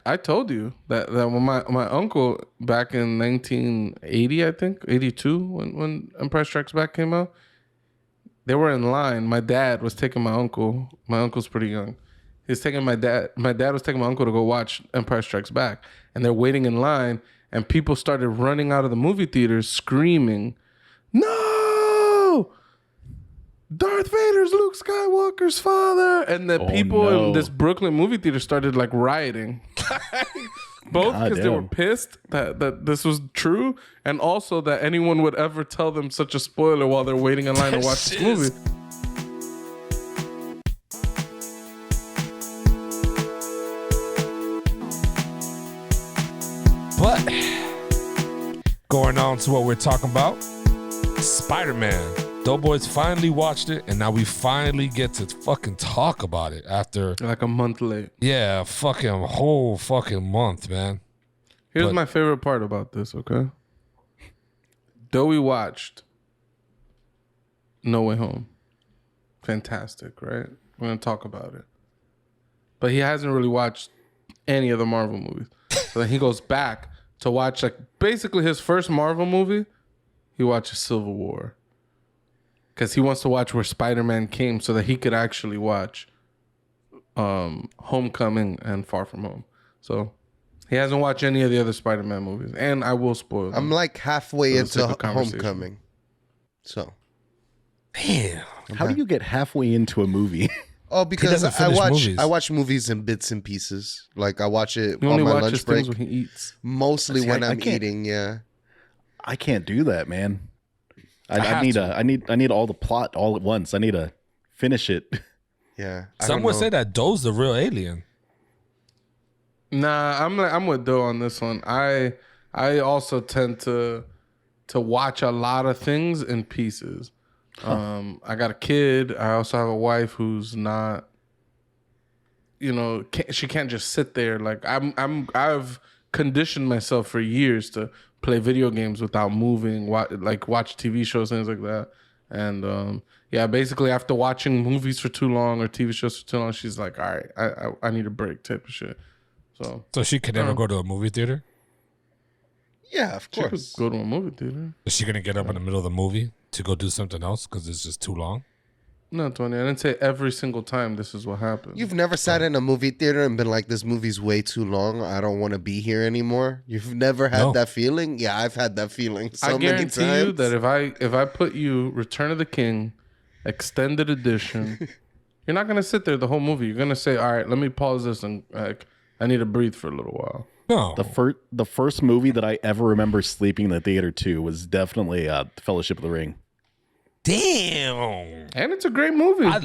I told you that when my uncle back in 1980, I think 82, when Empire Strikes Back came out, they were in line. My dad was taking my uncle. My uncle's pretty young. He's taking my dad. My dad was taking my uncle to go watch Empire Strikes Back, and they're waiting in line, and people started running out of the movie theaters screaming, "No! Darth Vader's Luke Skywalker's father!" And the people in this Brooklyn movie theater started like rioting. Both because they were pissed that this was true, and also that anyone would ever tell them such a spoiler while they're waiting in line to watch this movie. But going on to what we're talking about, Spider-Man. Doughboys finally watched it, and now we finally get to fucking talk about it after like a month late. Yeah, whole fucking month, man. Here's my favorite part about this, okay? Though we watched No Way Home. Fantastic, right? We're going to talk about it. But he hasn't really watched any of the Marvel movies. So then he goes back to watch like basically his first Marvel movie. He watches Civil War. Because he wants to watch where Spider-Man came so that he could actually watch Homecoming and Far From Home. So he hasn't watched any of the other Spider-Man movies. And I will spoil them. I'm like halfway into Homecoming. So. Damn. How do you get halfway into a movie? Oh, because I watch movies in bits and pieces. Like I watch it on my lunch break. When he eats. Mostly when I'm eating, yeah. I can't do that, man. I need all the plot all at once. I need to finish it. Yeah. Some would say that Doe's the real alien. Nah, I'm with Doe on this one. I also tend to watch a lot of things in pieces. I got a kid. I also have a wife who's not, she can't just sit there. Like I've conditioned myself for years to play video games without moving, watch TV shows, things like that. And basically after watching movies for too long or TV shows for too long, she's like, all right, I need a break type of shit. So she could never go to a movie theater? Yeah, of course. She could go to a movie theater. Is she going to get up in the middle of the movie to go do something else because it's just too long? No, Tony, I didn't say every single time this is what happens. You've never sat in a movie theater and been like, this movie's way too long. I don't want to be here anymore. You've never had that feeling? Yeah, I've had that feeling so many times. I guarantee you that if I put you Return of the King, extended edition, you're not going to sit there the whole movie. You're going to say, all right, let me pause this and I need to breathe for a little while. No. The first movie that I ever remember sleeping in the theater to was definitely Fellowship of the Ring. Damn. And it's a great movie. I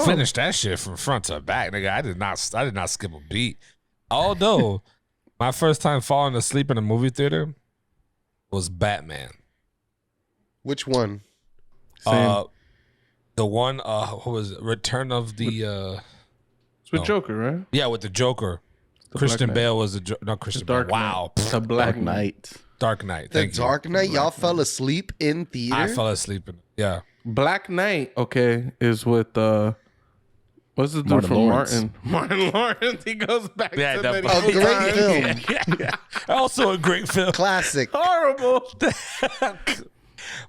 finished that shit from front to back, nigga. I did not skip a beat. Although my first time falling asleep in a movie theater was Batman. Which one? Same. The one what was it? Return of the it's with Joker, right? Yeah, with the Joker. Christian Bale was not Christian Bale. Wow. The Black Knight. Dark Knight. The Dark Knight? Y'all fell asleep in theater? I fell asleep in yeah. Black Knight, okay, is with what's the dude from Martin? Martin Lawrence. He goes back to that. A great film. Yeah. Also a great film. Classic. Horrible.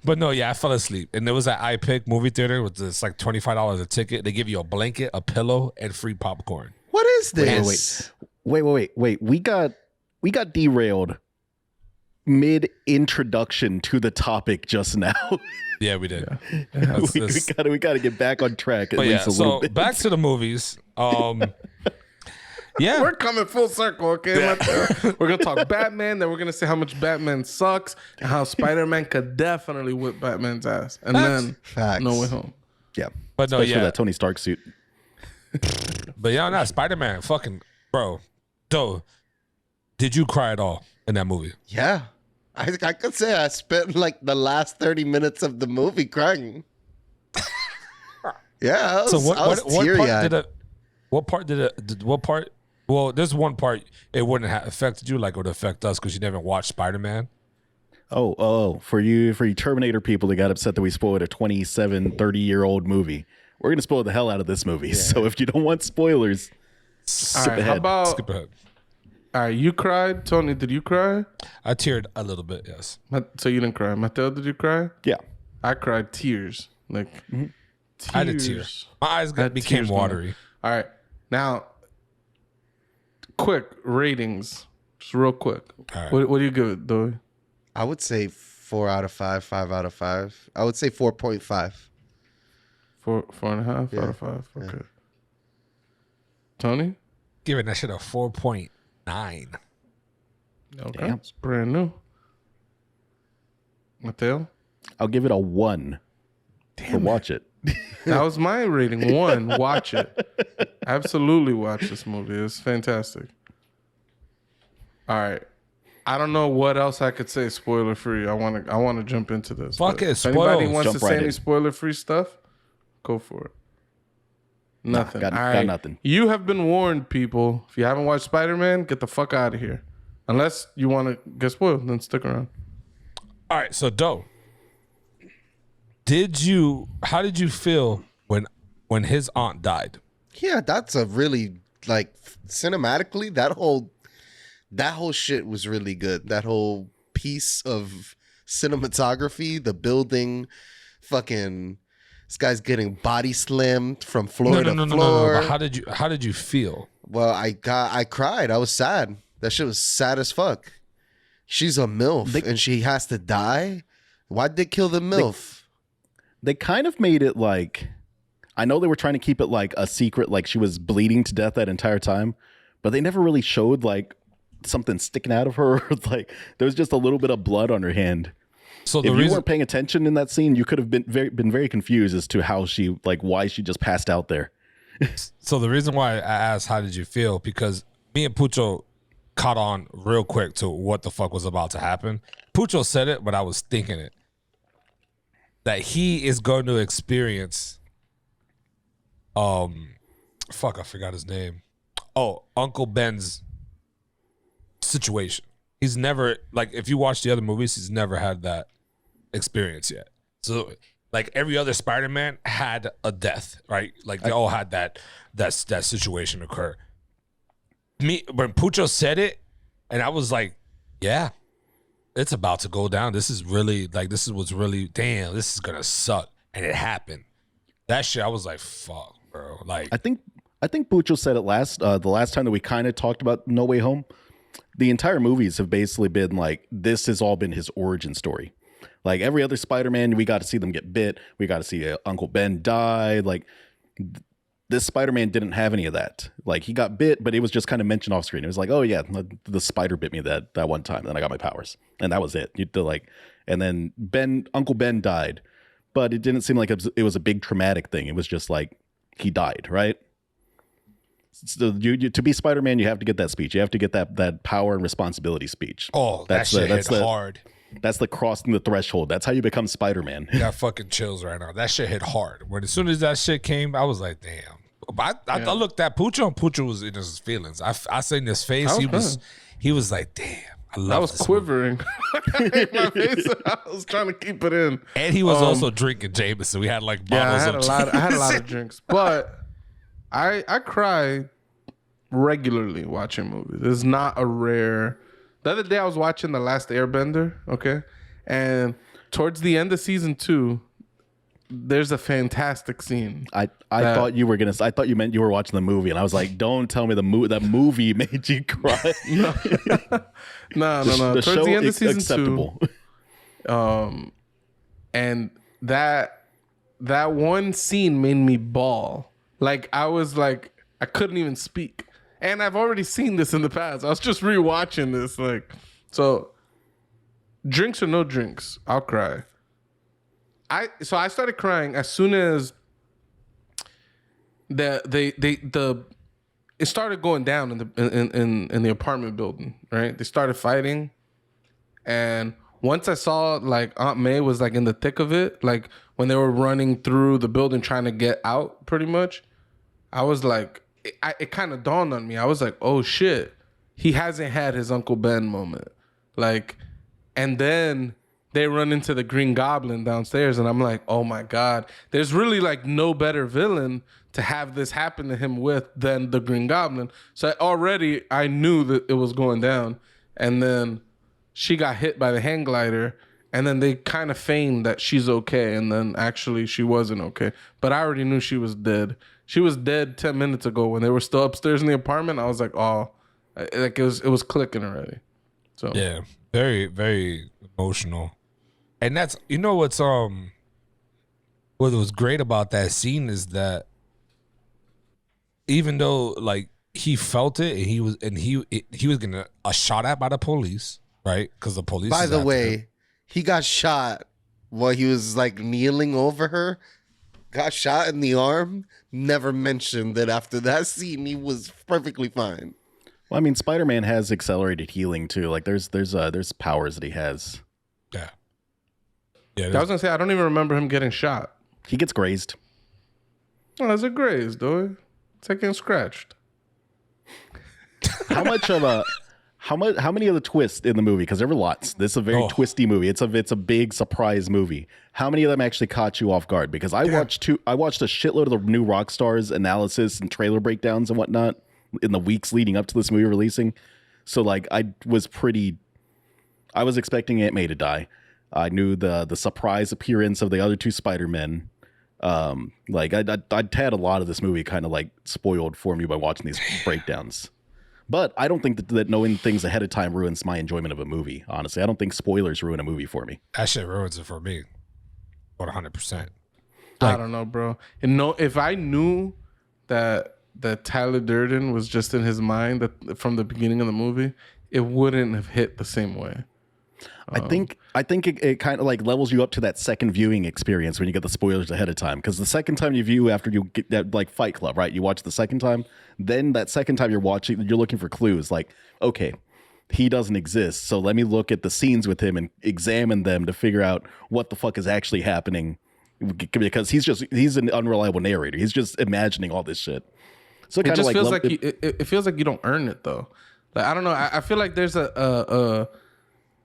But no, yeah, I fell asleep. And there was that iPick movie theater with this like $25 a ticket. They give you a blanket, a pillow, and free popcorn. What is this? Wait. We got derailed mid-introduction to the topic just now. Yeah, we did. Yeah. We got to get back on track at least a little bit. Back to the movies. Yeah. We're coming full circle, okay? Yeah. We're going to talk Batman, then we're going to say how much Batman sucks and how Spider-Man could definitely whip Batman's ass. And then No Way Home. Yeah. But no, especially that Tony Stark suit. But yeah, no, Spider-Man, fucking, bro. Doe, did you cry at all in that movie? Yeah. I could say I spent like the last 30 minutes of the movie crying. Yeah, what part? Well, there's one part it wouldn't have affected you like it would affect us because you never watched Spider-Man. Oh, for you Terminator people that got upset that we spoiled a 30-year-old movie. We're going to spoil the hell out of this movie. Yeah. So if you don't want spoilers, skip ahead. How about All right, you cried. Tony, did you cry? I teared a little bit, yes. So you didn't cry. Mateo, did you cry? Yeah. I cried tears. Like, tears. I had a tear. My eyes became watery. All right. Now, quick ratings. Just real quick. All right. What do you give it, Dory? I would say 4 out of 5, 5 out of 5. I would say 4.5. 4.5 out of 5. Okay. Tony? Giving that shit a 4.9. Okay. Damn. It's brand new. Mateo? I'll give it a 1. Damn. Watch it. That was my rating. 1. Watch it. Absolutely watch this movie. It's fantastic. All right. I don't know what else I could say spoiler free. I want to jump into this. Fuck it. If anybody Spoil. wants Jump to right say any in. spoiler free stuff, go for it. Nothing. Got All right. nothing. You have been warned, people. If you haven't watched Spider-Man, get the fuck out of here. Unless you want to get spoiled, then stick around. All right, so Doe, how did you feel when his aunt died? Yeah, that's a really, like, cinematically, that whole shit was really good. That whole piece of cinematography, the building, fucking, this guy's getting body slammed from floor to floor. No. But how did you feel? Well, I cried. I was sad. That shit was sad as fuck. She's a MILF and she has to die. Why'd they kill the MILF? They kind of made it like, I know they were trying to keep it like a secret, like she was bleeding to death that entire time, but they never really showed like something sticking out of her. Like there was just a little bit of blood on her hand. So if you weren't paying attention in that scene, you could have been very confused as to how she, like, why she just passed out there. So the reason why I asked how did you feel, because me and Pucho caught on real quick to what the fuck was about to happen. Pucho said it, but I was thinking it. That he is going to experience I forgot his name. Oh, Uncle Ben's situation. He's never, like, if you watch the other movies, he's never had that experience yet. So like every other Spider-Man had a death, right? Like they all had that situation occur. When Pucho said it, and I was like, yeah, it's about to go down. This is what's really, damn, this is gonna suck. And it happened. That shit, I was like, fuck, bro. Like I think Pucho said it the last time that we kind of talked about No Way Home. The entire movies have basically been like, this has all been his origin story. Like every other Spider-Man, we got to see them get bit. We got to see Uncle Ben die. Like this Spider-Man didn't have any of that. Like he got bit, but it was just kind of mentioned off screen. It was like, oh yeah, the spider bit me that one time. And then I got my powers, and that was it. And then Uncle Ben died, but it didn't seem like it was a big traumatic thing. It was just like he died, right? So to be Spider-Man, you have to get that speech. You have to get that power and responsibility speech. Oh, that shit hit hard. That's the crossing the threshold. That's how you become Spider-Man. I got fucking chills right now. That shit hit hard. As soon as that shit came, I was like, damn. But I looked at Pucho, and Pucho was in his feelings. I seen his face. He was like, damn. I was quivering. My face. I was trying to keep it in. And he was also drinking Jameson. We had like bottles I had a lot of drinks, but I cry regularly watching movies. It's not a rare. The other day I was watching The Last Airbender, okay? And towards the end of season 2, there's a fantastic scene. I thought you meant you were watching the movie, and I was like, don't tell me that movie made you cry. No. The towards show the end of season acceptable. 2. And that one scene made me bawl. Like I was like, I couldn't even speak. And I've already seen this in the past. I was just rewatching this. Like, so drinks or no drinks, I'll cry. I started crying as soon as it started going down in the apartment building, right? They started fighting. And once I saw like Aunt May was like in the thick of it, like when they were running through the building trying to get out pretty much, I was like, it kind of dawned on me. I was like, oh shit, he hasn't had his Uncle Ben moment. Like, and then they run into the Green Goblin downstairs, and I'm like, oh my God, there's really like no better villain to have this happen to him with than the Green Goblin. So I knew that it was going down. And then she got hit by the hang glider, and then they kind of feigned that she's okay, and then actually she wasn't okay. But I already knew she was dead. She was dead 10 minutes ago when they were still upstairs in the apartment. I was like, oh, like it was clicking already. So yeah, very, very emotional. And that's, you know, what was great about that scene is that even though like he felt it and he was getting a shot at by the police, right? Because the police. By is the after way, him. he got shot while he was like kneeling over her. Got shot in the arm. Never mentioned that after that scene he was perfectly fine. Well, I mean, Spider-Man has accelerated healing too. Like there's powers that he has. Yeah. Yeah. I was gonna say I don't even remember him getting shot. He gets grazed. Oh, that's a graze, though. It's like getting scratched. How many of the twists in the movie? Because there were lots. This is a very twisty movie. It's a big surprise movie. How many of them actually caught you off guard? Because I watched a shitload of the new Rockstar's analysis and trailer breakdowns and whatnot in the weeks leading up to this movie releasing. So like I was expecting Aunt May to die. I knew the surprise appearance of the other two Spider-Men. Like I'd had a lot of this movie kind of like spoiled for me by watching these breakdowns. But I don't think that knowing things ahead of time ruins my enjoyment of a movie. Honestly, I don't think spoilers ruin a movie for me. That shit ruins it for me. 100%. I don't know, bro. And no, if I knew that Tyler Durden was just in his mind that from the beginning of the movie, it wouldn't have hit the same way. I think it kind of like levels you up to that second viewing experience when you get the spoilers ahead of time. Because the second time you view after you get that, like Fight Club, right? You watch the second time, then that second time you're looking for clues. Like, okay, he doesn't exist, so let me look at the scenes with him and examine them to figure out what the fuck is actually happening. Because he's an unreliable narrator. He's just imagining all this shit. So It just feels like it feels like you don't earn it though. Like I don't know. I feel like there's a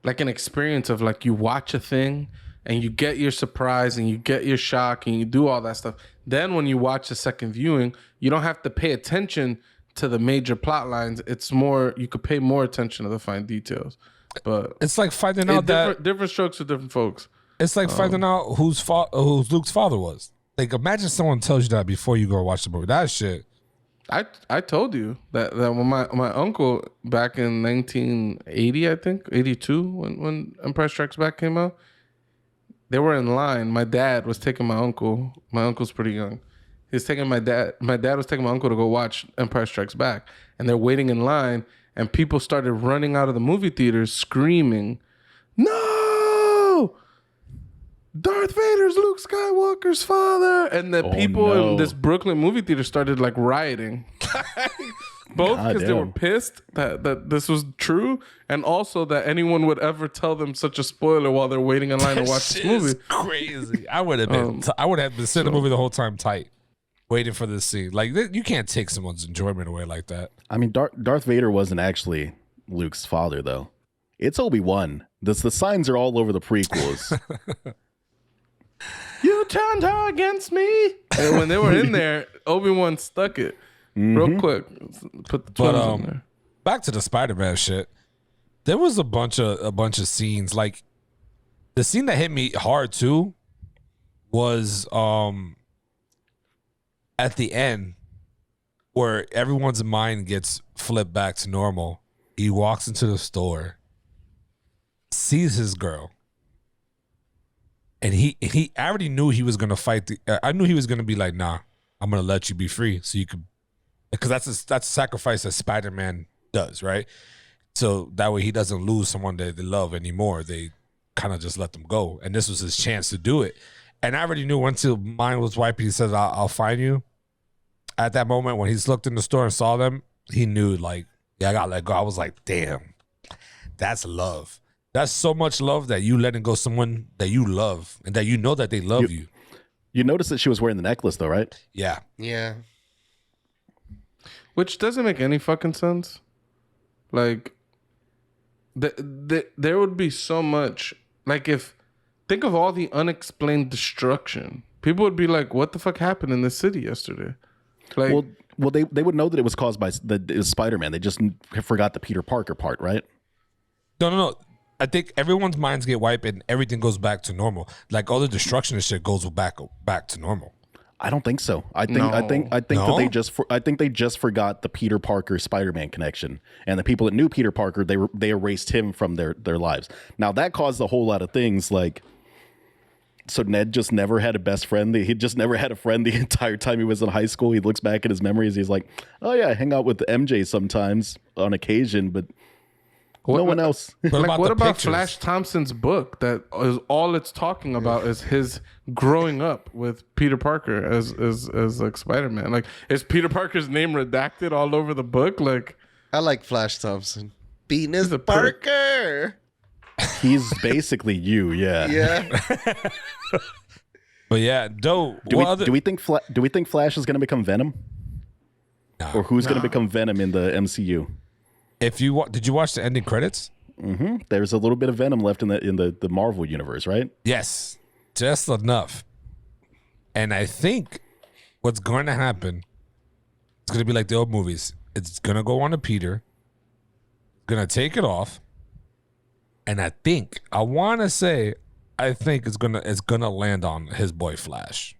like an experience of like you watch a thing and you get your surprise and you get your shock and you do all that stuff. Then when you watch the second viewing, you don't have to pay attention to the major plot lines. It's more, you could pay more attention to the fine details. But it's like finding out that different strokes for different folks. It's like finding out who's Luke's father was. Like imagine someone tells you that before you go watch the movie. That shit. I told you that when my uncle back in 1980, I think 82, when Empire Strikes Back came out, they were in line. My dad was taking my uncle. My uncle's pretty young. He's taking my dad. My dad was taking my uncle to go watch Empire Strikes Back, and they're waiting in line. And people started running out of the movie theaters screaming, "No! Darth Vader's Luke Skywalker's father!" And the people in this Brooklyn movie theater started like rioting. Both because they were pissed that this was true, and also that anyone would ever tell them such a spoiler while they're waiting in line to watch this movie. Crazy. I would have been sitting the movie the whole time tight, waiting for this scene. Like you can't take someone's enjoyment away like that. I mean, Darth Vader wasn't actually Luke's father, though. It's Obi-Wan. The signs are all over the prequels. You turned her against me. And when they were in there, Obi-Wan stuck it real quick. Put the twins in there. Back to the Spider-Man shit. There was a bunch of scenes. Like the scene that hit me hard too was at the end where everyone's mind gets flipped back to normal. He walks into the store, sees his girl. And he I already knew he was gonna fight. I knew he was gonna be like, nah, I'm gonna let you be free, so you could, because that's a sacrifice that Spider-Man does, right? So that way he doesn't lose someone that they love anymore. They kind of just let them go, and this was his chance to do it. And I already knew once his mind was wiped, he says, "I'll find you." At that moment when he's looked in the store and saw them, he knew like, yeah, I gotta let go. I was like, damn, that's love. That's so much love that you letting go someone that you love and that you know that they love you. You noticed that she was wearing the necklace, though, right? Yeah. Yeah. Which doesn't make any fucking sense. Like, there would be so much. Like, think of all the unexplained destruction. People would be like, what the fuck happened in this city yesterday? Like, well, they would know that it was caused by it was Spider-Man. They just forgot the Peter Parker part, right? No. I think everyone's minds get wiped and everything goes back to normal. Like all the destruction and shit goes back to normal. I don't think so. I think No? that they just forgot the Peter Parker Spider-Man connection, and the people that knew Peter Parker, they erased him from their lives. Now that caused a whole lot of things, like, so Ned just never had a best friend. He just never had a friend the entire time he was in high school. He looks back at his memories. He's like, oh yeah, I hang out with MJ sometimes on occasion, but no one else. What about Flash Thompson's book that is all it's talking about is his growing up with Peter Parker as like Spider-Man? Like, is Peter Parker's name redacted all over the book? Like, I like Flash Thompson. Penis a prick. Parker. He's basically you, yeah. Yeah. But yeah, do we think Flash is going to become Venom? Nah. Or who's going to become Venom in the MCU? Did you watch the ending credits? Mm-hmm. There's a little bit of Venom left in the Marvel universe, right? Yes, just enough. And I think what's going to happen, it's going to be like the old movies. It's going to go on to Peter, going to take it off, and I think it's gonna land on his boy Flash.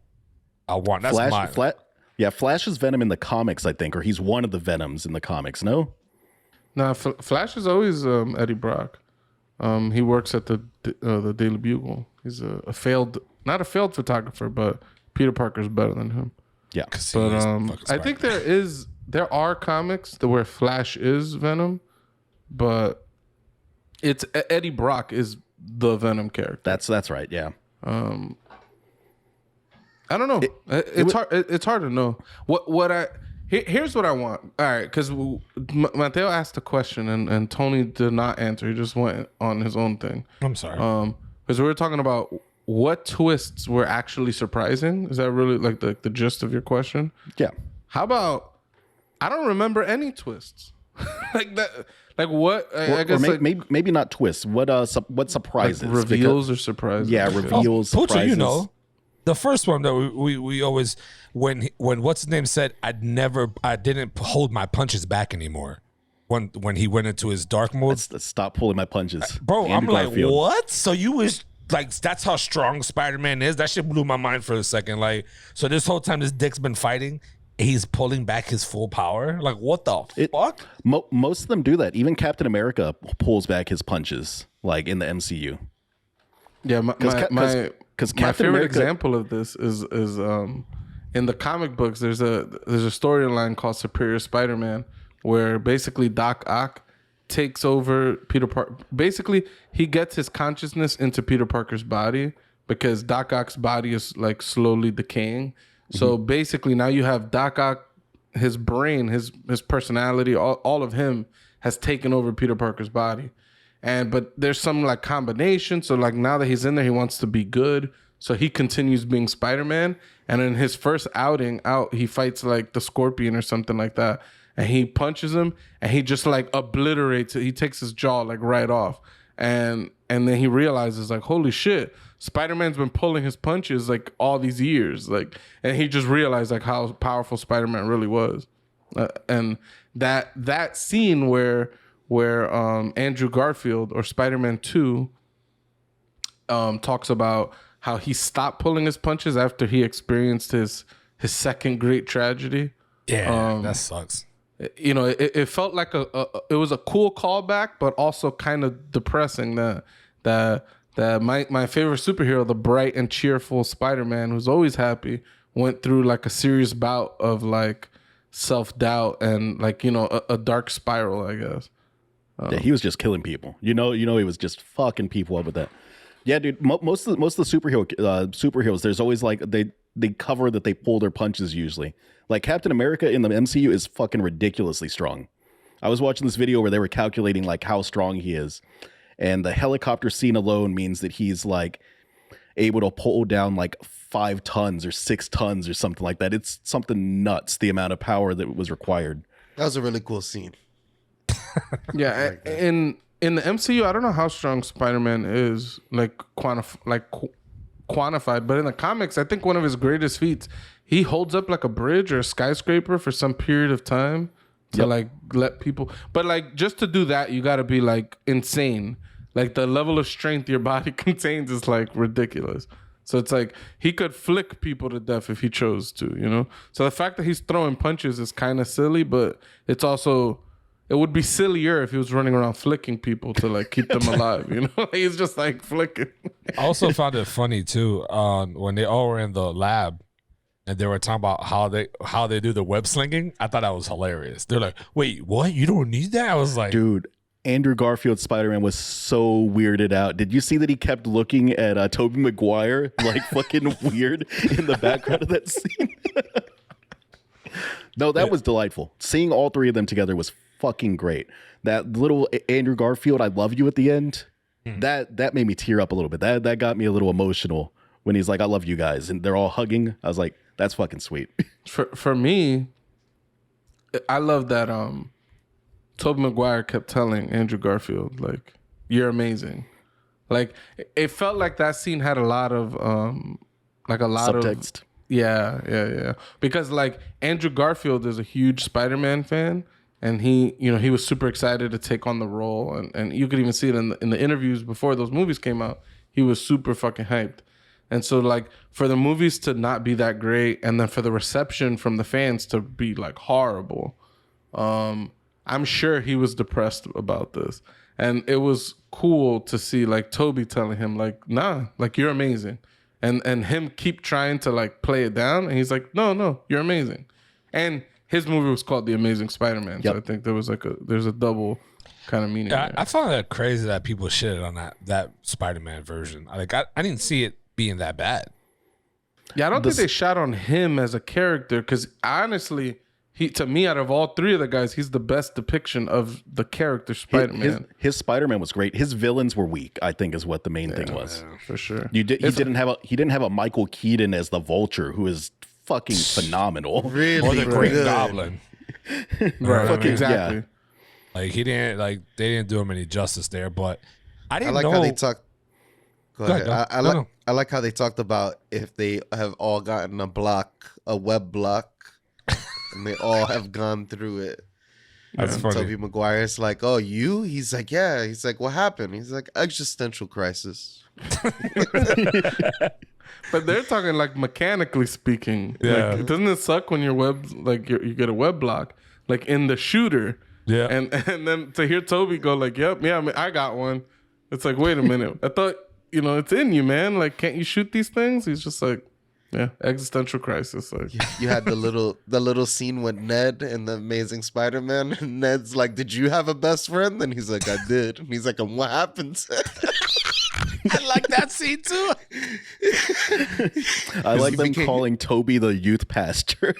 Flash is Venom in the comics, I think, or he's one of the Venoms in the comics. No. nah, Flash is always Eddie Brock. He works at the Daily Bugle. He's not a failed photographer, but Peter Parker's better than him. Yeah, but I think there are comics where Flash is Venom, but it's Eddie Brock is the Venom character. That's right. Yeah. I don't know. It's hard to know. Here's what I want. All right, because Mateo asked a question and Tony did not answer. He just went on his own thing. I'm sorry. Because we were talking about what twists were actually surprising. Is that really like the gist of your question? Yeah. How about I don't remember any twists like that. Like what? I guess maybe not twists. What surprises? Like reveals or surprises? Yeah, reveals. Pucha, surprises. The first one that we always when what's his name said I didn't hold my punches back anymore when he went into his dark mode. Let's stop pulling my punches, bro. Andy I'm Garfield. like, what? So you was like, that's how strong Spider-Man is. That shit blew my mind for a second. Like, so this whole time this dick's been fighting, he's pulling back his full power. Like, what the fuck? Most of them do that. Even Captain America pulls back his punches, like in the MCU. Yeah, my Captain favorite America, example of this is in the comic books. There's a storyline called Superior Spider-Man where basically Doc Ock takes over Peter Parker. Basically, he gets his consciousness into Peter Parker's body because Doc Ock's body is like slowly decaying. So basically, now you have Doc Ock, his brain, his personality, all of him has taken over Peter Parker's body. But there's some like combination. So like now that he's in there, he wants to be good. So he continues being Spider-Man. And in his first outing out, he fights like the Scorpion or something like that. And he punches him and he just like obliterates it. He takes his jaw like right off. And then he realizes like, holy shit, Spider-Man's been pulling his punches like all these years. Like, and he just realized like how powerful Spider-Man really was. And that scene where Andrew Garfield or Spider-Man 2 talks about how he stopped pulling his punches after he experienced his second great tragedy. Yeah, that sucks. You know, it felt like it was a cool callback, but also kind of depressing that my favorite superhero, the bright and cheerful Spider-Man, who's always happy, went through like a serious bout of like self-doubt and like, you know, a dark spiral, I guess. Yeah, he was just killing people. You know, he was just fucking people up with that. Yeah, dude. Most of the superheroes, there's always like they cover that they pull their punches usually. Like Captain America in the MCU is fucking ridiculously strong. I was watching this video where they were calculating like how strong he is, and the helicopter scene alone means that he's like able to pull down like 5 tons or 6 tons or something like that. It's something nuts, the amount of power that was required. That was a really cool scene. Yeah, in the MCU, I don't know how strong Spider-Man is, like quantified, but in the comics, I think one of his greatest feats, he holds up like a bridge or a skyscraper for some period of time to like let people. But like just to do that, you got to be like insane. Like the level of strength your body contains is like ridiculous. So it's like he could flick people to death if he chose to, you know? So the fact that he's throwing punches is kind of silly, but it's also, it would be sillier if he was running around flicking people to like keep them alive, you know? He's just like flicking. I also found it funny too when they all were in the lab and they were talking about how they do the web slinging. I thought that was hilarious. They're like, wait, what? You don't need that? I was like, Dude, Andrew Garfield's Spider-Man was so weirded out. Did you see that he kept looking at Tobey Maguire like fucking weird in the background of that scene? No, that was delightful. Seeing all three of them together was fucking great. That little Andrew Garfield, I love you at the end, that made me tear up a little bit. That got me a little emotional when he's like, I love you guys. And they're all hugging. I was like, that's fucking sweet. For me, I love that Tobey Maguire kept telling Andrew Garfield, like, you're amazing. Like, it felt like that scene had a lot of Subtext. Yeah. Because like Andrew Garfield is a huge Spider-Man fan, and he was super excited to take on the role, and you could even see it in the interviews before those movies came out. He was super fucking hyped. And so like for the movies to not be that great, and then for the reception from the fans to be like horrible, I'm sure he was depressed about this. And it was cool to see like Toby telling him like, nah, like you're amazing. And him keep trying to like play it down. And he's like, no, you're amazing. And his movie was called The Amazing Spider-Man. So I think there was like there's a double kind of meaning there. I found that crazy that people shitted on that Spider-Man version. I didn't see it being that bad. Yeah, I don't think they shot on him as a character, because honestly, to me, out of all three of the guys, he's the best depiction of the character Spider-Man. His Spider-Man was great. His villains were weak, I think, is what the main thing was. Yeah, for sure. He didn't have a Michael Keaton as the Vulture, who is fucking phenomenal. Really Or the Green good. Goblin. Right, Fucking- exactly. yeah. Like they didn't do him any justice there. But I I didn't like know. how they talk. Go Go ahead. ahead, I no. I like how they talked about if they have all gotten a web block, and they all have gone through it. That's funny. Tobey Maguire's like, oh, you? He's like, yeah. He's like, what happened? He's like, existential crisis. But they're talking like mechanically speaking. Yeah. Like, doesn't it suck when your web, like you get a web block, like in the shooter? Yeah. And then to hear Toby go like, yep, yeah, I got one. It's like, wait a minute. I thought, it's in you, man. Like, can't you shoot these things? He's just like, yeah, existential crisis. Like, You had the little scene with Ned and the Amazing Spider-Man. And Ned's like, did you have a best friend? And he's like, I did. And he's like, and what happened? I like that scene too. I like them calling Toby the youth pastor.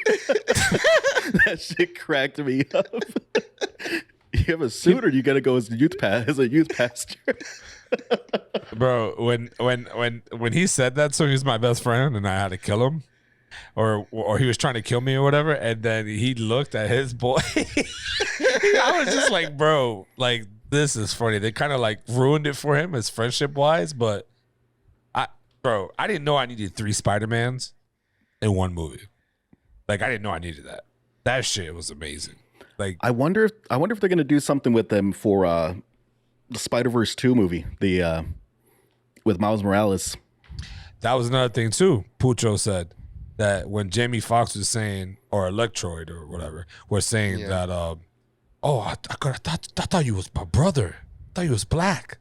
That shit cracked me up. You have a suit, or you gotta go as a youth pastor? Bro, when he said that, so he was my best friend and I had to kill him, or he was trying to kill me or whatever, and then he looked at his boy. I was just like, bro, like this is funny. They kind of like ruined it for him as friendship wise, but I didn't know I needed 3 Spider-Mans in one movie. Like I didn't know I needed that. That shit was amazing. Like I wonder if they're gonna do something with them for the Spider-Verse 2 movie, with Miles Morales. that was another thing too. Pucho said that when Jamie Foxx was saying, or Electroid or whatever, was saying that, I thought you was my brother. I thought you was black.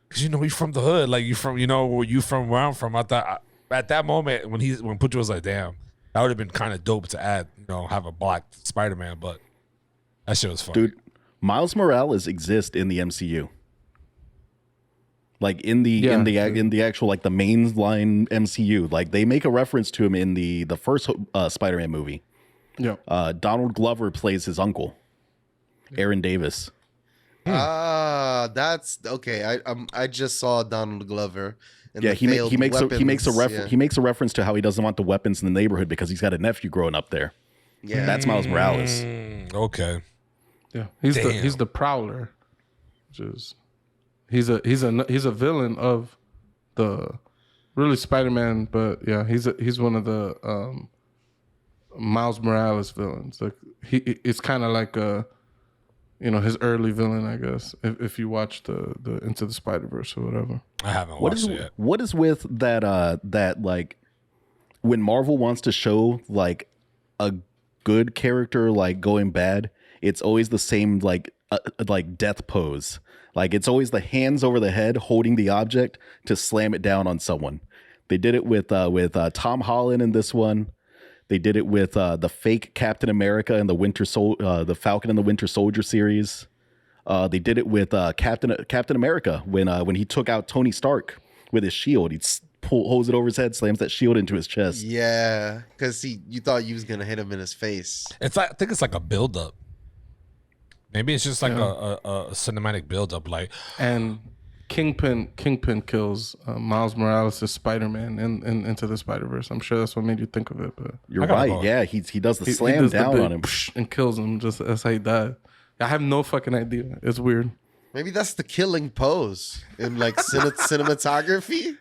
Cause you from the hood, like you from where I'm from. I thought at that moment when Pucho was like, damn, that would have been kind of dope to add, have a black Spider-Man, but that shit was funny. Dude, Miles Morales exists in the MCU. Like in the actual like the mainline MCU, like they make a reference to him in the first Spider-Man movie. yeah. Donald Glover plays his uncle, Aaron Davis. That's okay. I just saw Donald Glover. In Yeah, the he failed makes a weapons. he makes a reference to how he doesn't want the weapons in the neighborhood because he's got a nephew growing up there. Yeah, That's Miles Morales. Okay. Yeah, he's Damn. the Prowler, which is he's a villain of the really Spider-Man, but yeah, he's one of the Miles Morales villains. Like it's kind of like his early villain, I guess. If you watch the Into the Spider-Verse or whatever. I haven't watched it yet. What is with that like when Marvel wants to show like a good character like going bad, it's always the same like death pose. Like it's always the hands over the head holding the object to slam it down on someone. They did it with Tom Holland in this one. They did it with the fake Captain America and the Falcon and the Winter Soldier series. They did it with Captain America when he took out Tony Stark with his shield. He holds it over his head, slams that shield into his chest. Yeah, because you thought you was gonna hit him in his face. I think it's like a build up. Maybe it's just like a cinematic build up, like. And Kingpin kills Miles Morales as Spider-Man in Into the Spider-Verse. I'm sure that's what made you think of it. But You're right. Go. Yeah, he does the slam does down the big on him and kills him. Just that's how he died. I have no fucking idea. It's weird. Maybe that's the killing pose in like cinematography.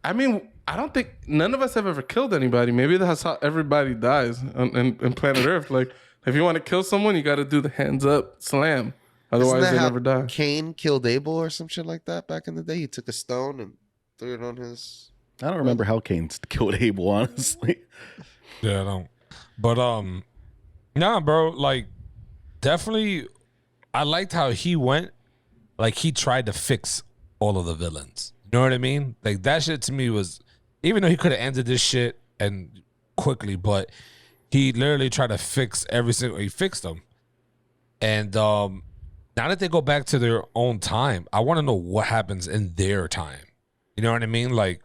I mean, I don't think none of us have ever killed anybody. Maybe that's how everybody dies on planet Earth. Like, if you want to kill someone, you got to do the hands up slam. Otherwise, they never die. Cain killed Abel or some shit like that back in the day. He took a stone and threw it on his. I don't remember how Cain killed Abel, honestly. Yeah, I don't. But nah, bro. Like, definitely, I liked how he went. Like, he tried to fix all of the villains. You know what I mean? Like, that shit to me was, even though he could have ended this shit and quickly, but he literally tried to fix every single. He fixed them, and now that they go back to their own time, I want to know what happens in their time. You know what I mean? Like,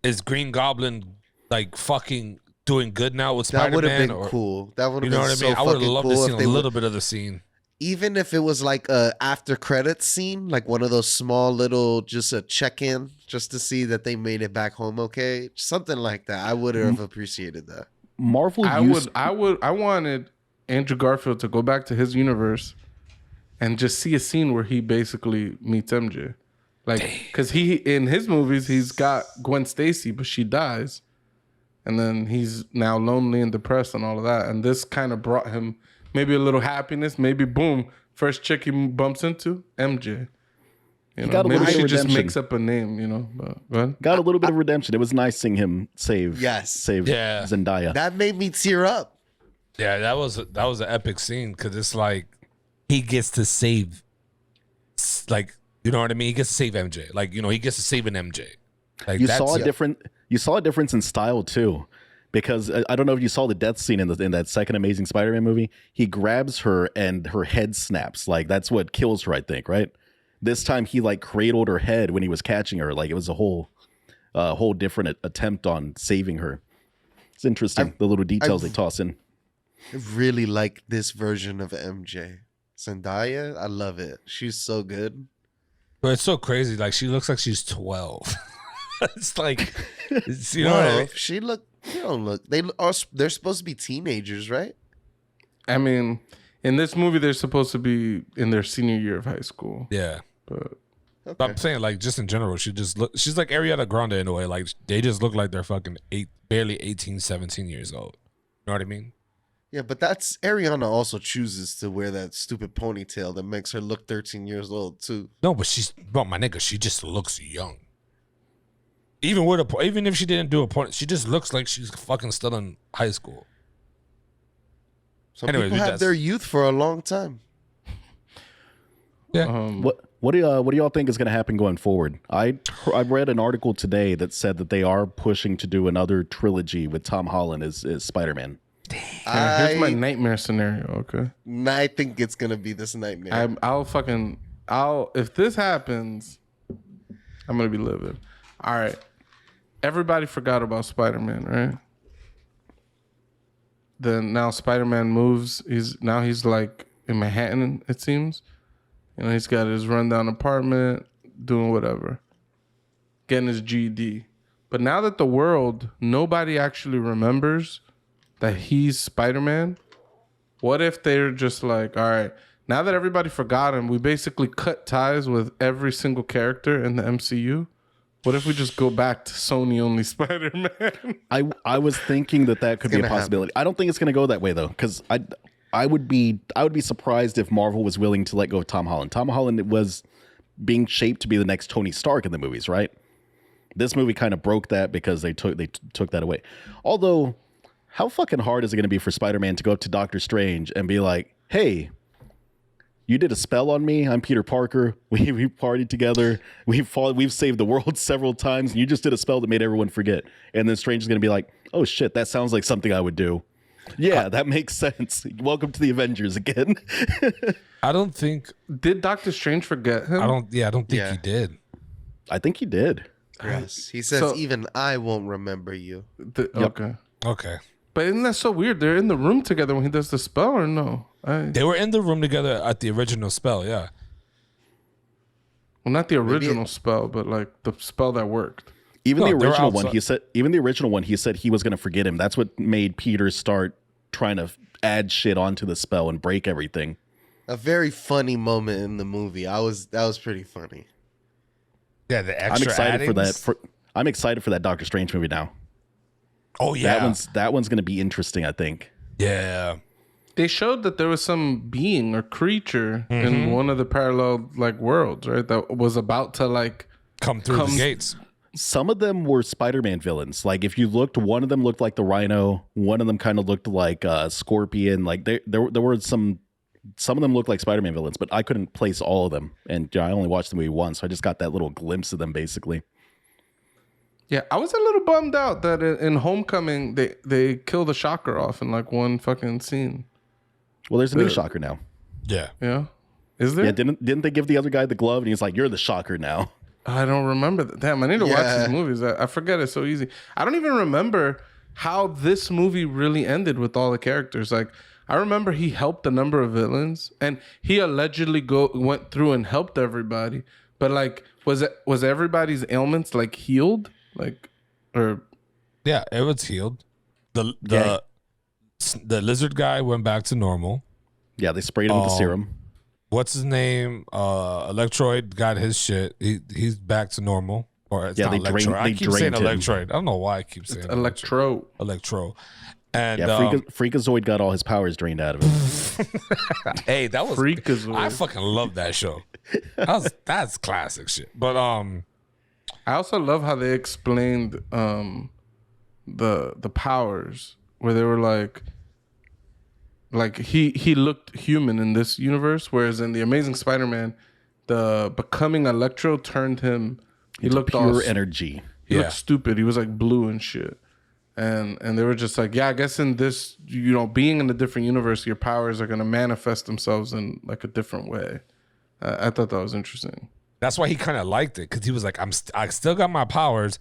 is Green Goblin like fucking doing good now with Spider-Man? That would have been cool. That would have been so fucking cool. I would have loved to see a little bit of the scene. Even if it was like a after credits scene, like one of those small little, just a check-in, just to see that they made it back home okay, something like that. I would have appreciated that. Marvel. I wanted Andrew Garfield to go back to his universe and just see a scene where he basically meets MJ, like because he in his movies he's got Gwen Stacy, but she dies, and then he's now lonely and depressed and all of that. And this kind of brought him maybe a little happiness. Maybe boom, first chick he bumps into MJ. You know, maybe she just makes up a name. You know, but go ahead. Got a little bit of redemption. It was nice seeing him save Zendaya. That made me tear up. Yeah, that was an epic scene because it's like he gets to save, like, you know what I mean? He gets to save MJ. Like, you know, he gets to save an MJ. Like, you saw a difference in style too, because I don't know if you saw the death scene in that second Amazing Spider-Man movie. He grabs her and her head snaps. Like, that's what kills her, I think, right? This time he like cradled her head when he was catching her. Like, it was a whole different attempt on saving her. It's interesting, the little details they toss in. I really like this version of MJ. Zendaya, I love it. She's so good. But it's so crazy. Like, she looks like she's 12. It's like, you know what I mean? She don't look. They're supposed to be teenagers, right? I mean, in this movie, they're supposed to be in their senior year of high school. Yeah. But okay. I'm saying, like, just in general, she's like Ariana Grande in a way. Like, they just look like they're fucking barely 18, 17 years old. You know what I mean? Yeah, but that's Ariana also chooses to wear that stupid ponytail that makes her look 13 years old too. No, but my nigga, she just looks young. Even if she didn't do a point, she just looks like she's fucking still in high school. Some people have their youth for a long time. Yeah. What do y'all think is going to happen going forward? I read an article today that said that they are pushing to do another trilogy with Tom Holland as Spider-Man. Here's my nightmare scenario. Okay, I think it's gonna be this nightmare. If this happens, I'm gonna be livid. All right, everybody forgot about Spider-Man, right? Then now Spider-Man moves. He's like in Manhattan. It seems, you know, he's got his rundown apartment, doing whatever, getting his GED. But now that nobody actually remembers that he's Spider-Man, what if they're just like, all right, now that everybody forgot him, we basically cut ties with every single character in the MCU What if we just go back to Sony only Spider-Man? I was thinking that could be a gonna possibility. I don't think it's going to go that way though, because I would be surprised if Marvel was willing to let go of Tom Holland. Tom Holland was being shaped to be the next Tony Stark in the movies, right? This movie kind of broke that because they took that away. Although, how fucking hard is it going to be for Spider-Man to go up to Doctor Strange and be like, "Hey, you did a spell on me. I'm Peter Parker. We partied together. We've saved the world several times. And you just did a spell that made everyone forget." And then Strange is going to be like, "Oh shit, that sounds like something I would do." Yeah, that makes sense. Welcome to the Avengers again. I don't think. Did Doctor Strange forget him? I don't think Yeah. he did. I think he did. Yes. He says, So- even I won't remember you. Okay. Okay. But isn't that so weird? They're in the room together when he does the spell, or no? They were in the room together at the original spell, yeah. Well, not the original spell, but like the spell that worked. Even No, the they were original one, outside. he said he was going to forget him. That's what made Peter start trying to add shit onto the spell and break everything. A very funny moment in the movie. That was pretty funny. Yeah, the I'm extra excited for that. addings. I'm excited for that Doctor Strange movie now. Oh yeah. That one's going to be interesting, I think. Yeah. They showed that there was some being or creature in one of the parallel like worlds, right? That was about to like Come through the gates. Some of them were Spider-Man villains. Like if you looked, one of them looked like the Rhino. One of them kind of looked like Scorpion. Like there were some of them looked like Spider-Man villains, but I couldn't place all of them. And I only watched the movie once, so I just got that little glimpse of them basically. Yeah, I was a little bummed out that in Homecoming they kill the Shocker off in like one fucking scene. Well, there's a new Shocker now. Yeah. Yeah, is there? Yeah, didn't they give the other guy the glove and he's like, "You're the Shocker now." I don't remember that. Damn, I need to watch Yeah. these movies. I forget it so easy. I don't even remember how this movie really ended with all the characters. Like, I remember he helped a number of villains, and he allegedly went through and helped everybody. But like, was everybody's ailments like healed? Like, or Yeah, it was healed. The Yeah. the lizard guy went back to normal. Yeah, they sprayed him with the serum. What's his name? Electroid got his shit. He's back to normal. Or it's Yeah, not they Electroid. drained- I they keep saying drained him. Electroid. I don't know why I keep saying Electro. Electro. And Yeah, Freakazoid got all his powers drained out of him. hey, that was Freakazoid. I fucking love that show. That's classic shit. But I also love how they explained the powers, where they were like he looked human in this universe, whereas in the Amazing Spider-Man, the becoming Electro turned him. He looked Pure all energy. He Yeah. looked stupid. He was like blue and shit. And they were just like, yeah, I guess in this, being in a different universe, your powers are gonna manifest themselves in like a different way. I thought that was interesting. that's why he kind of liked it, because he was like, I still got my powers,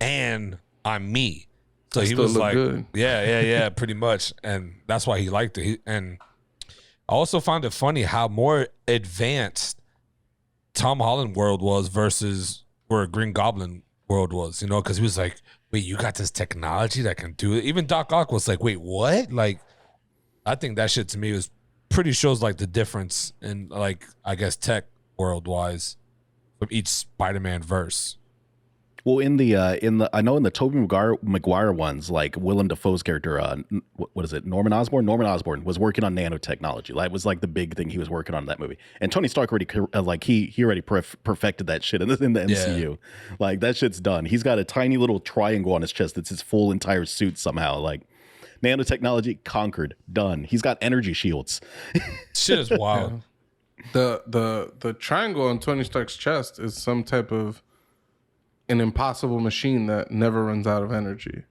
and I'm me. So he still was look like, good. yeah, pretty much, and that's why he liked it. And I also found it funny how more advanced Tom Holland world was versus where Green Goblin world was, because he was like, wait, you got this technology that can do it? Even Doc Ock was like, wait, what? Like, I think that shit to me was pretty shows like the difference in, like, I guess tech world wise from each Spider-Man verse. Well, in the I know in the Tobey Maguire ones, like Willem Dafoe's character, what is it, Norman Osborn? Norman Osborn was working on nanotechnology. That was like the big thing he was working on in that movie. And Tony Stark already he already perfected that shit in the MCU. Like that shit's done. He's got a tiny little triangle on his chest that's his full entire suit somehow. Like nanotechnology conquered, done. He's got energy shields. Shit is wild. The triangle on Tony Stark's chest is some type of an impossible machine that never runs out of energy.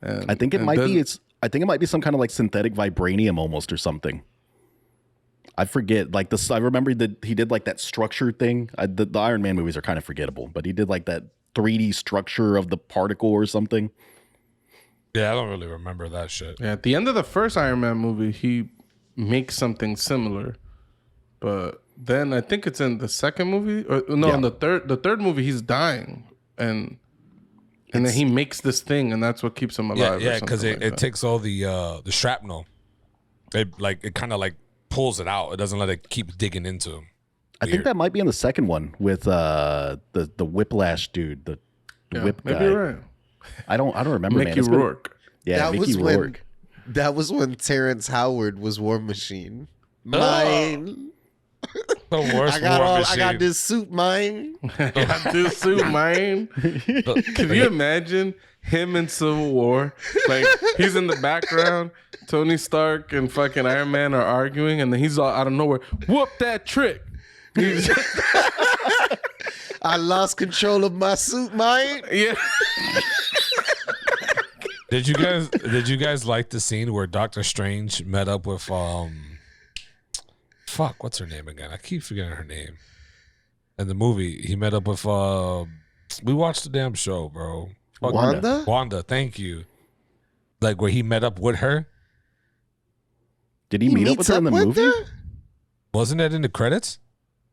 And I think it might be some kind of like synthetic vibranium almost or something. I forget. Like this, I remember that he did like that structure thing. The Iron Man movies are kind of forgettable, but he did like that 3D structure of the particle or something. Yeah, I don't really remember that shit. Yeah, at the end of the first Iron Man movie, he makes something similar, but then I think it's in the second movie, or no, in the third movie, he's dying, and then he makes this thing, and that's what keeps him alive. Yeah, because it takes all the shrapnel. It kind of like pulls it out. It doesn't let it keep digging into him. I think that might be in the second one with the Whiplash dude, Yeah, whip maybe guy. you're right. I don't remember. Mickey man. It's been- Rourke. Yeah, That Mickey was when- Rourke. That was when Terrence Howard was War Machine. Mine. The worst I got war I got machine. this suit, mine. Got this suit, man. Can you imagine him in Civil War? Like he's in the background. Tony Stark and fucking Iron Man are arguing, and then he's all out of nowhere. Whoop that trick. He's just- I lost control of my suit, mine. yeah. Did you guys like the scene where Doctor Strange met up with fuck, what's her name again? I keep forgetting her name. In the movie, he met up with we watched the damn show, bro. Fuck, Wanda? Wanda, thank you. Like where he met up with her. Did he meet up with her in the movie? Wasn't that in the credits?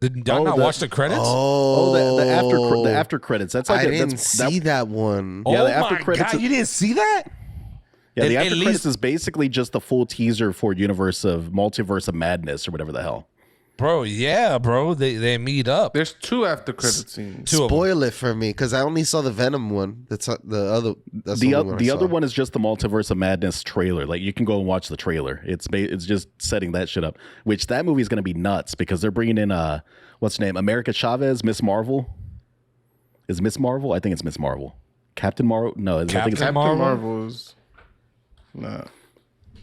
Did y'all not watch the credits? Oh, the after credits. That's like I didn't see that one. Yeah, oh the after my credits God, is- you didn't see that? Yeah, the At after least- credits is basically just the full teaser for Multiverse of Madness or whatever the hell. Bro, yeah, bro. They meet up. There's 2 after credit scenes. Two of them. Spoil it for me, because I only saw the Venom one. That's the other. That's The only one I the saw. other one is just the Multiverse of Madness trailer. Like you can go and watch the trailer. It's just setting that shit up. Which that movie is going to be nuts because they're bringing in what's her name? America Chavez, Miss Marvel. Is Miss Marvel? I think it's Miss Marvel. Captain Marvel? No, I think it's Captain Captain Marvel? Marvel is nah.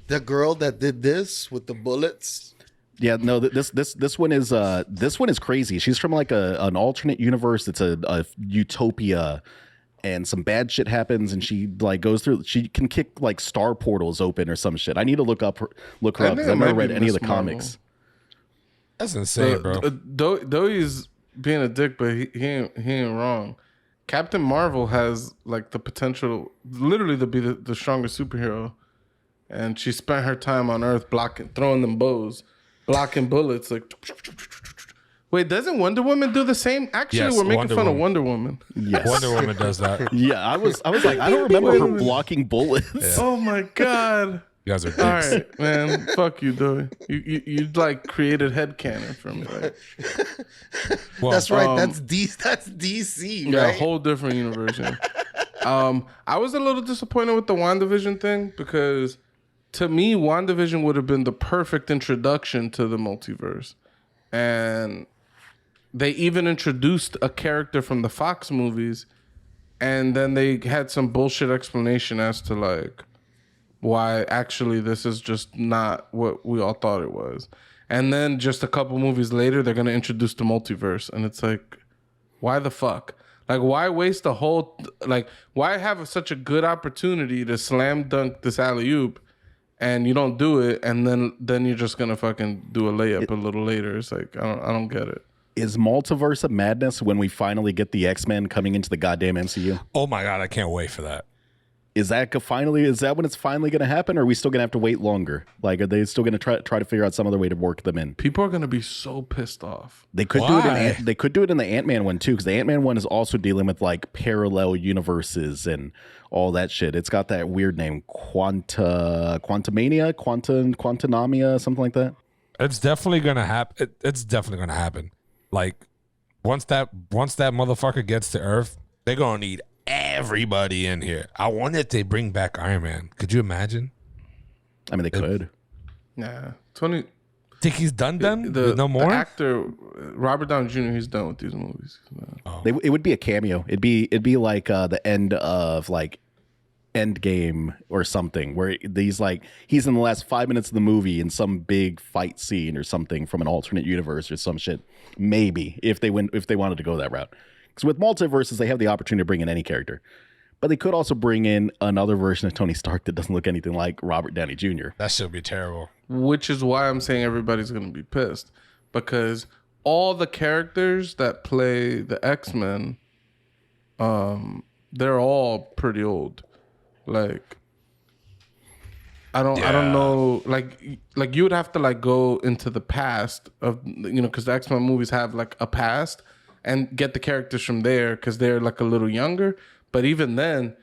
The girl that did this with the bullets. Yeah, no. This one is crazy. She's from like an alternate universe. It's a utopia, and some bad shit happens, and she like goes through. She can kick like star portals open or some shit. I need to look her up I because think I've it might never be read any of Miss the Marvel. comics. That's insane, bro. Though he's being a dick, but he ain't wrong. Captain Marvel has like the potential, literally, to be the strongest superhero, and she spent her time on Earth throwing them bows, blocking bullets. Like, wait, doesn't Wonder Woman do the same? Actually, Yes, we're making Wonder fun of Woman. Wonder Woman. Yes. Wonder Woman does that. Yeah, I was like, I don't remember her blocking bullets. Oh my god! You guys are All dicks. right, man. Fuck you, Dewey. You like created headcanon for me. Right? Well, That's right. That's DC, Yeah, a right? whole different universe. Yeah. I was a little disappointed with the WandaVision thing because to me, WandaVision would have been the perfect introduction to the multiverse. And they even introduced a character from the Fox movies, and then they had some bullshit explanation as to like why actually this is just not what we all thought it was. And then just a couple movies later, they're going to introduce the multiverse. And it's like, why the fuck? Like, why waste a whole, like, why have such a good opportunity to slam dunk this alley-oop and you don't do it, and then you're just going to fucking do a layup a little later. It's like, I don't get it. Is Multiverse of Madness when we finally get the X-Men coming into the goddamn MCU? oh my God, I can't wait for that. Is that when it's finally going to happen, or are we still going to have to wait longer? Like, are they still going to try to figure out some other way to work them in? People are going to be so pissed off. They could Why? they could do it in the Ant-Man one too, because the Ant-Man one is also dealing with like parallel universes and all that shit. It's got that weird name, Quantumania, something like that. It's definitely gonna happen. It's definitely gonna happen. Like once that motherfucker gets to Earth, they're gonna need everybody in here. I wonder if they bring back Iron Man. Could you imagine? I mean, they could. Nah. 20... Think he's done? The No more. The actor Robert Downey Jr. He's done with these movies. It would be a cameo. It'd be like the end of like Endgame or something, where he's in the last 5 minutes of the movie in some big fight scene or something from an alternate universe or some shit. Maybe if they wanted to go that route. Because with multiverses, they have the opportunity to bring in any character, but they could also bring in another version of Tony Stark that doesn't look anything like Robert Downey Jr. That should be terrible. Which is why I'm saying everybody's going to be pissed, because all the characters that play the X-Men, they're all pretty old. Like, I don't know. Like you would have to like go into the past of, because the X-Men movies have like a past, and get the characters from there because they're like a little younger. But even then,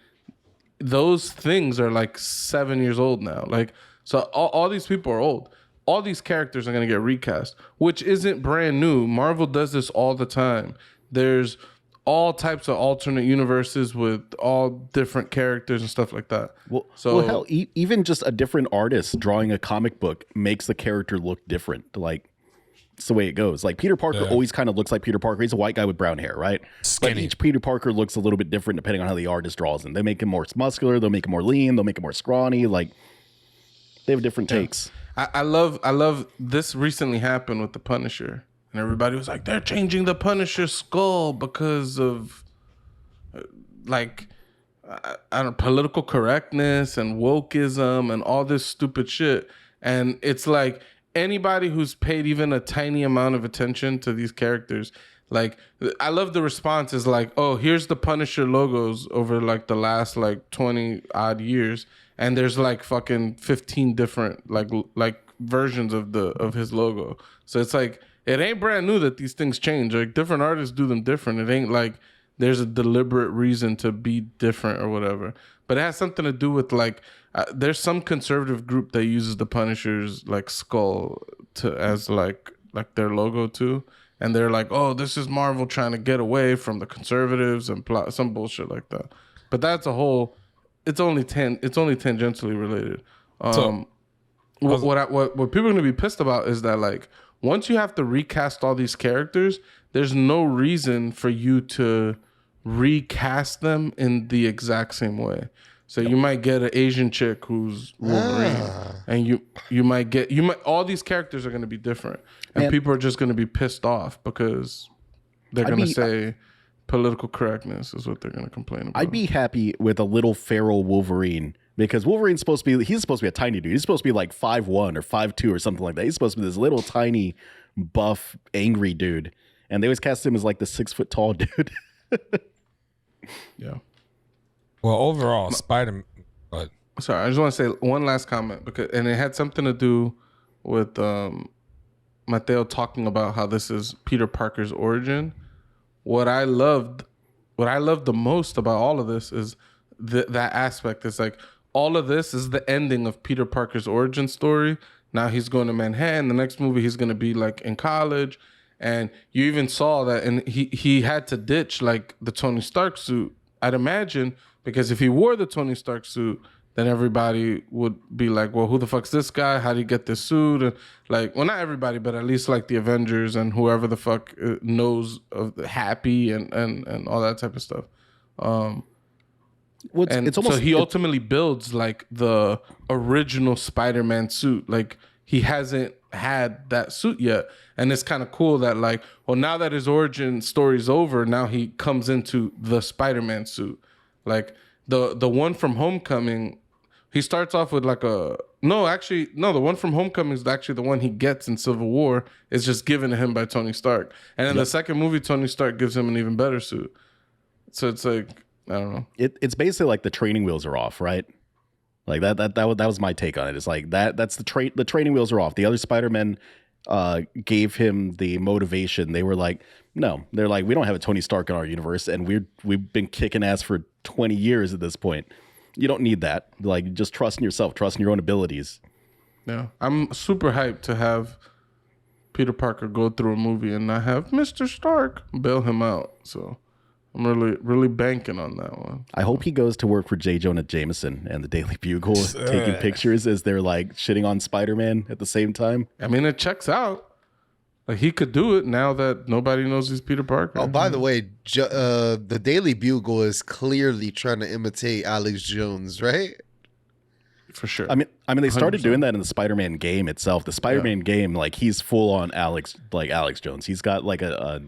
those things are like 7 years old now. Like, so all these people are old. All these characters are going to get recast, which isn't brand new. Marvel does this all the time. There's all types of alternate universes with all different characters and stuff like that. Well, hell, even just a different artist drawing a comic book makes the character look different. Like, it's the way it goes. Like, Peter Parker always kind of looks like Peter Parker. He's a white guy with brown hair, right? Skinny. But each Peter Parker looks a little bit different depending on how the artist draws him. They make him more muscular. They'll make him more lean. They'll make him more scrawny. Like, they have different takes. I love this recently happened with the Punisher. And everybody was like, they're changing the Punisher skull because of like I don't know, political correctness and wokeism and all this stupid shit. And it's like anybody who's paid even a tiny amount of attention to these characters, like I love the response is like, oh, here's the Punisher logos over like the last like 20 odd years. And there's like fucking 15 different like versions of his logo. So it's like, it ain't brand new that these things change. Like different artists do them different. It ain't like there's a deliberate reason to be different or whatever. But it has something to do with like there's some conservative group that uses the Punisher's like skull as like their logo too, and they're like, oh, this is Marvel trying to get away from the conservatives and some bullshit like that. But that's a whole. It's only tangentially related. What people are gonna be pissed about is that like once you have to recast all these characters, there's no reason for you to recast them in the exact same way. So you might get an Asian chick who's Wolverine, and you might all these characters are going to be different, and people are just going to be pissed off because they're going to say political correctness is what they're going to complain about. I'd be happy with a little feral Wolverine because Wolverine's supposed to be a tiny dude. He's supposed to be like 5'1" or 5'2" or something like that. He's supposed to be this little tiny buff angry dude, and they always cast him as like the 6 foot tall dude. Yeah. Well, overall, Spider-Man. Sorry, I just want to say one last comment and it had something to do with Mateo talking about how this is Peter Parker's origin. What I loved the most about all of this is that aspect. It's like all of this is the ending of Peter Parker's origin story. Now he's going to Manhattan. The next movie he's going to be like in college, and you even saw that, and he had to ditch like the Tony Stark suit. I'd imagine because if he wore the Tony Stark suit, then everybody would be like, well, who the fuck's this guy? How did he get this suit? And like, well, not everybody, but at least like the Avengers and whoever the fuck knows of the Happy and all that type of stuff. So he ultimately builds like the original Spider-Man suit. Like he hasn't had that suit yet. And it's kind of cool that like, well, now that his origin story's over, now he comes into the Spider-Man suit. Like the one from Homecoming, he starts off with like the one from Homecoming is actually the one he gets in Civil War. It's just given to him by Tony Stark. And in the second movie, Tony Stark gives him an even better suit. So it's like, I don't know. It's basically like the training wheels are off, right? Like that was my take on it. It's like that's the training wheels are off. The other Spider-Men gave him the motivation. They were like, no, they're like, we don't have a Tony Stark in our universe, and we've been kicking ass for 20 years at this point. You don't need that. Like, just trust in yourself, trust in your own abilities. Yeah, I'm super hyped to have Peter Parker go through a movie and not have Mr. Stark bail him out. So I'm really banking on that one. I hope he goes to work for J. Jonah Jameson and the Daily Bugle, taking pictures as they're like shitting on Spider-Man at the same time. I mean, it checks out. Like he could do it now that nobody knows he's Peter Parker. Oh, by the way, the Daily Bugle is clearly trying to imitate Alex Jones, right? For sure. I mean, they started 100%. Doing that in the Spider-Man game itself. The Spider-Man game, like he's full on Alex Jones. He's got like a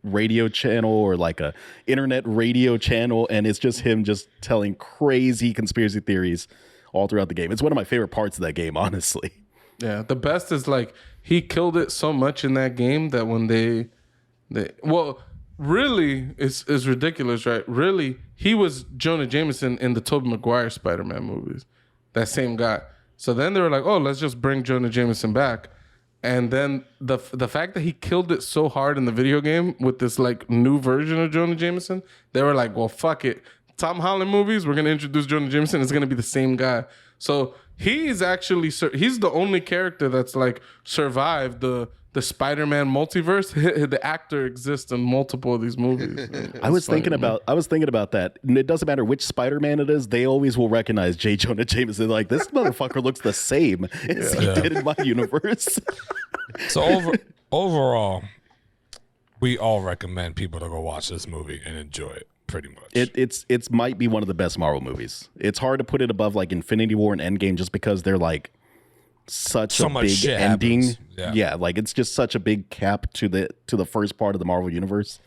radio channel or like a internet radio channel, and it's just him just telling crazy conspiracy theories all throughout the game. It's one of my favorite parts of that game, honestly. Yeah, the best is like he killed it so much in that game that when they really it's ridiculous, right? Really, he was Jonah Jameson in the Tobey Maguire Spider-Man movies, that same guy. So then they were like, oh, let's just bring Jonah Jameson back. And then the fact that he killed it so hard in the video game with this like new version of Jonah Jameson, they were like, well, fuck it. Tom Holland movies, we're going to introduce Jonah Jameson. It's going to be the same guy. So he's the only character that's like survived the the Spider-Man multiverse, the actor exists in multiple of these movies. I was thinking about that. And it doesn't matter which Spider-Man it is, they always will recognize J. Jonah Jameson. Like, this motherfucker looks the same as he did in my universe. So overall, we all recommend people to go watch this movie and enjoy it. Pretty much, it's might be one of the best Marvel movies. It's hard to put it above like Infinity War and Endgame just because they're like so much big shit ending. happens. Yeah, like it's just such a big cap to the first part of the Marvel universe.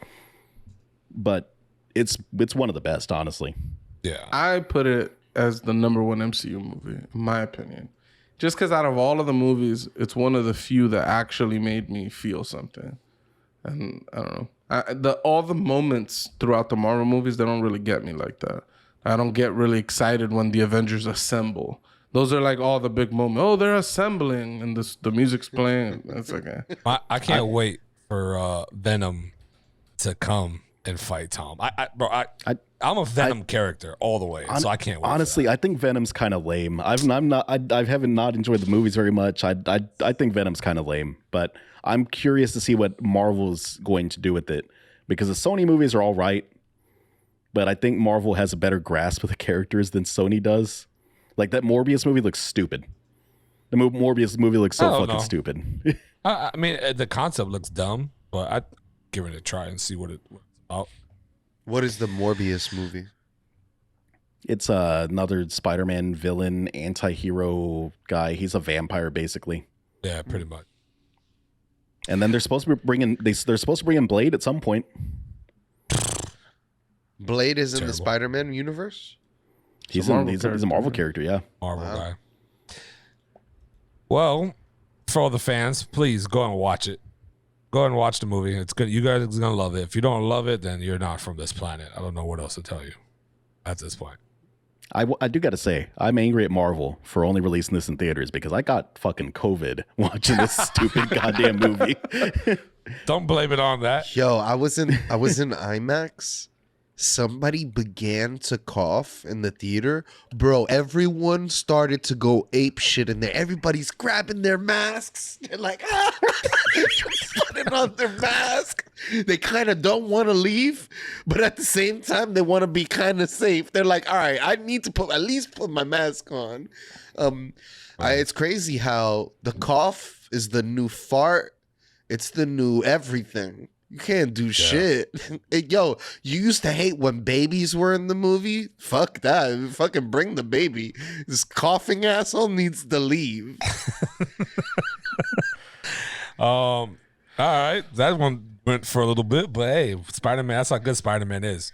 But it's one of the best, honestly. Yeah, I put it as the number one MCU movie, in my opinion. Just because out of all of the movies, it's one of the few that actually made me feel something. And I don't know. All the moments throughout the Marvel movies, they don't really get me like that. I don't get really excited when the Avengers assemble. Those are like all the big moments. Oh, they're assembling, and the music's playing. It's like, I can't wait for Venom to come and fight Tom. I'm a Venom character all the way, so I can't wait. Honestly, I think Venom's kind of lame. I haven't not enjoyed the movies very much. I think Venom's kind of lame, but I'm curious to see what Marvel's going to do with it, because the Sony movies are all right, but I think Marvel has a better grasp of the characters than Sony does. Like, that Morbius movie looks stupid. The Morbius movie looks so fucking stupid. I mean, the concept looks dumb, but I'd give it a try and see what it's about. What is the Morbius movie? It's another Spider-Man villain, anti-hero guy. He's a vampire, basically. Yeah, pretty much. And then they're supposed to bring in Blade at some point. Blade is in the Spider-Man universe? He's a Marvel character, yeah. Marvel guy. Well, for all the fans, please go and watch it. Go and watch the movie. It's good. You guys are gonna love it. If you don't love it, then you're not from this planet. I don't know what else to tell you at this point. I do got to say, I'm angry at Marvel for only releasing this in theaters, because I got fucking COVID watching this stupid goddamn movie. Don't blame it on that. Yo, I was in IMAX. Somebody began to cough in the theater. Bro, everyone started to go ape shit in there. Everybody's grabbing their masks. They're like, putting on their mask. They kind of don't want to leave, but at the same time, they want to be kind of safe. They're like, all right, I need to at least put my mask on. It's crazy how the cough is the new fart. It's the new everything. You can't do shit. Yo, you used to hate when babies were in the movie? Fuck that. Fucking bring the baby. This coughing asshole needs to leave. All right. That one went for a little bit, but hey, Spider-Man, that's how good Spider-Man is.